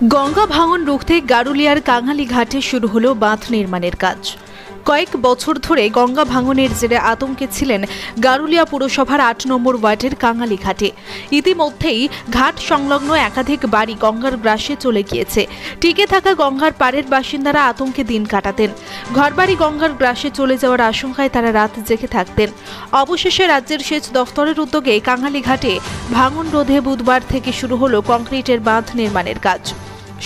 গঙ্গা ভাঙন রুখতে গারুলিয়ার কাঙালি ঘাটে শুরু হলো বাঁধ নির্মাণের কাজ। কয়েক বছর ধরে গঙ্গা ভাঙনের জেরে আতঙ্কে ছিলেন গারুলিয়া পুরসভার ৮ নম্বর ওয়ার্ডের কাঙালি ঘাটে। ইতিমধ্যেই ঘাট সংলগ্ন একাধিক বাড়ি গঙ্গার গ্রাসে চলে গিয়েছে। টিকে থাকা গঙ্গার পাড়ের বাসিন্দারা আতঙ্কে দিন কাটাতেন। ঘরবাড়ি গঙ্গার গ্রাসে চলে যাওয়ার আশঙ্কায় তারা রাত জেগে থাকতেন। অবশেষে রাজ্যের সেচ দফতরের উদ্যোগে কাঙালি ঘাটে ভাঙন রোধে বুধবার থেকে শুরু হলো কংক্রিটের বাঁধ নির্মাণের কাজ।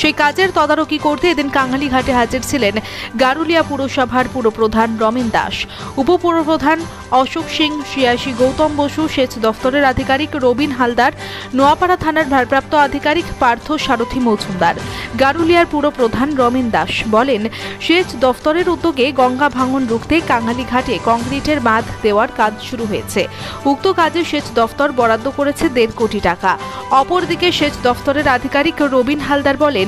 সেই কাজের তদারকি করতে এদিন কাঙালি ঘাটে হাজির ছিলেন গারুলিয়া পুরসভার পুরপ্রধান রমেন দাস, উপপুরপ্রধান অশোক সিং সিয়াসি, গৌতম বসু, সেচ দফতরের আধিকারিক রবিন হালদার, নোয়াপাড়া থানার ভারপ্রাপ্ত আধিকারিক পার্থ সারথী মজুমদার। গারুলিয়ার পুরপ্রধান রমেন দাস বলেন, সেচ দফতরের উদ্যোগে গঙ্গা ভাঙন রুখতে কাঙালি ঘাটে কংক্রিটের বাঁধ দেওয়ার কাজ শুরু হয়েছে। উক্ত কাজে সেচ দফতর বরাদ্দ করেছে ১.৫ কোটি টাকা। অপরদিকে সেচ দফতরের আধিকারিক রবিন হালদার বলেন,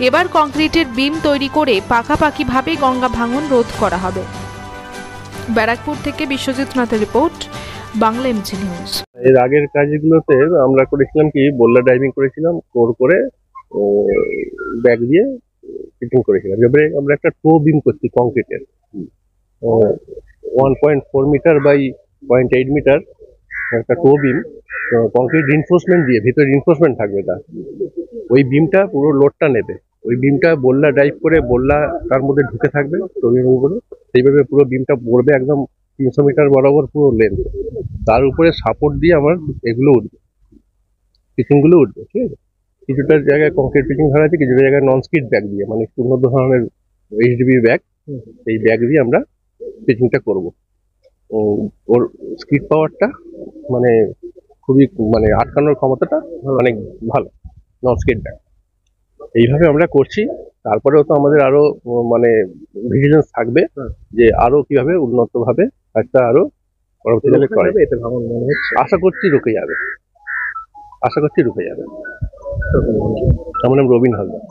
এবার কংক্রিটের বিম তৈরি করে পাকাপাকিভাবে গঙ্গা ভাঙন রোধ করা হবে। ব্যারাকপুর থেকে বিশ্বজিৎ নাথের রিপোর্ট, বাংলা এমজি নিউজ। এর আগের কাজগুলোতে আমরা করেছিলাম কি, বল্লা ড্রাইভিং করেছিলাম, কোর করে ব্যাগ দিয়ে ফিটিং করেছিলাম। এবারে আমরা একটা টো বিম করছি কংক্রিটের, 1.4 মিটার বাই 0.8 মিটার একটা টো বিম, কংক্রিট রিনফোর্সমেন্ট দিয়ে, ভিতরে রিনফোর্সমেন্ট থাকবে। ওই বিমটা পুরো লোডটা নেবে। ওই বিমটা বল্লা ড্রাইভ করে বল্লা তার মধ্যে ঢুকে থাকবে, সেইভাবে পুরো বিমটা পড়বে একদম 300 মিটার বরাবর পুরো লেন্থ। তার উপরে সাপোর্ট দিয়ে আমার এগুলো উঠবে, পিচিংগুলো উঠবে। ঠিক আছে, কিছুটা জায়গায় কংক্রিট পিচিং ধরা আছে, কিছুটা জায়গায় নন স্কিড ব্যাগ দিয়ে, মানে উন্নত ধরনের এইচডিবি ব্যাগ, এই ব্যাগ দিয়ে আমরা পিচিংটা করবো। ওর স্কিড পাওয়ারটা মানে খুবই, মানে আটকানোর ক্ষমতাটা অনেক ভালো, নন স্কিড ব্যাগ। এইভাবে আমরা করছি। তারপরেও তো আমাদের আরো মানে ভিজিলেন্স থাকবে যে আরো কিভাবে উন্নত ভাবে কাজটা আরো পরবর্তীকালে করে। আশা করছি রুখে যাবে, আশা করছি রুখে যাবে। আমার নাম রবিন হালদার।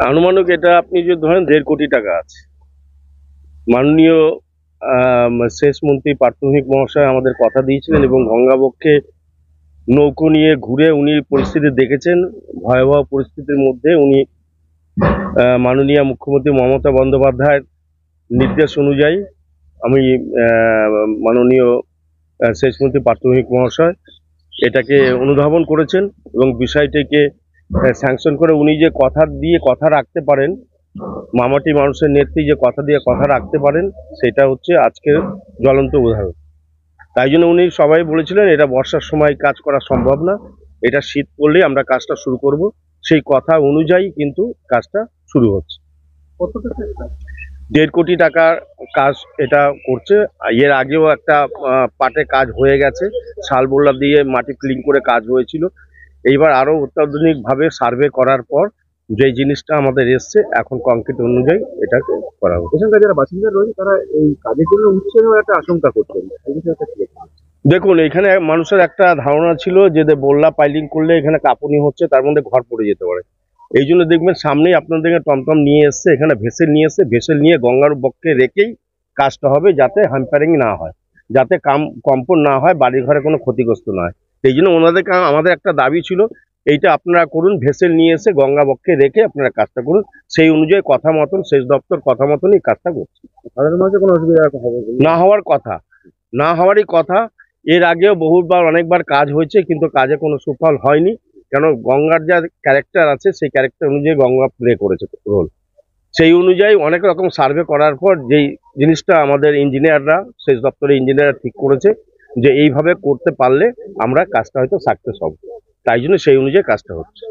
আনুমানিক এটা আপনি যদি ধরেন 1.5 কোটি টাকা আছে। মাননীয় সেচ মন্ত্রী পার্থভৌমিক মহাশয় আমাদের কথা দিয়েছিলেন এবং গঙ্গাবক্ষে নৌকো নিয়ে ঘুরে উনি পরিস্থিতি দেখেছেন। ভয়াবহ পরিস্থিতির মধ্যে উনি মাননীয় মুখ্যমন্ত্রী মমতা বন্দ্যোপাধ্যায়ের নির্দেশ অনুযায়ী আমি মাননীয় সেচমন্ত্রী পার্থভৌমিক মহাশয় এটাকে অনুধাবন করেছেন এবং বিষয়টিকে স্যাংশন করে উনি যে কথা দিয়ে কথা রাখতে পারেন, মামাটি মানুষের নেত্রী যে কথা দিয়ে কথা রাখতে পারেন, সেটা হচ্ছে আজকের জ্বলন্ত উদাহরণ। তাই জন্য উনি সবাই বলেছিলেন এটা বর্ষার সময় কাজ করা সম্ভব না, এটা শীত পড়লেই আমরা কাজটা শুরু করব। সেই কথা অনুযায়ী কিন্তু কাজটা শুরু হচ্ছে। 1.5 কোটি টাকার কাজ এটা করছে। এর আগেও একটা পাটে কাজ হয়ে গেছে, শাল বল্লা দিয়ে মাটি ক্লিন করে কাজ হয়েছিল। এইবার আরো অত্যাধুনিক ভাবে সার্ভে করার পর যে জিনিসটা আমাদের এসছে, এখন কংক্রিট অনুযায়ী এটাকে করা হচ্ছে। এখানকার যারা বাসিন্দা রয়েছে তারা এই কাজের জন্য উঠছে না, একটা আশঙ্কা করছেন। দেখুন, এখানে মানুষের একটা ধারণা ছিল যে বল্লা পাইলিং করলে এখানে কাঁপুনি হচ্ছে, তার মধ্যে ঘর পড়ে যেতে পারে। এই জন্য দেখবেন সামনেই আপনাদেরকে টমটম নিয়ে এসছে, এখানে ভেসেল নিয়ে এসছে, ভেসেল নিয়ে গঙ্গার বক্ষে রেখেই কাজটা হবে, যাতে হ্যাম্পারিং না হয়, যাতে কম্পন না হয়, বাড়ি ঘরে কোনো ক্ষতিগ্রস্ত না হয়। এই জন্য ওনাদেরকে আমাদের একটা দাবি ছিল, এইটা আপনারা করুন, ভেসেল নিয়ে এসে গঙ্গা বক্ষে রেখে আপনারা কাজটা করুন। সেই অনুযায়ী কথা মতন সেচ দপ্তর কথা মতনই কাজটা করছে। সাধারণ মানুষের কোনো অসুবিধা হবে না হওয়ার কথা, না হওয়ারই কথা। এর আগেও বহুবার অনেকবার কাজ হয়েছে, কিন্তু কাজে কোনো সুফল হয়নি। কেন, গঙ্গার যা ক্যারেক্টার আছে সেই ক্যারেক্টার অনুযায়ী গঙ্গা প্লে করেছে রোল। সেই অনুযায়ী অনেক রকম সার্ভে করার পর যেই জিনিসটা আমাদের ইঞ্জিনিয়াররা, সেচ দপ্তরের ইঞ্জিনিয়াররা ঠিক করেছে যে এইভাবে করতে পারলে আমরা কাজটা হয়তো সাকসেস হব। তাই জন্য সেই অনুযায়ী কাজটা হচ্ছে।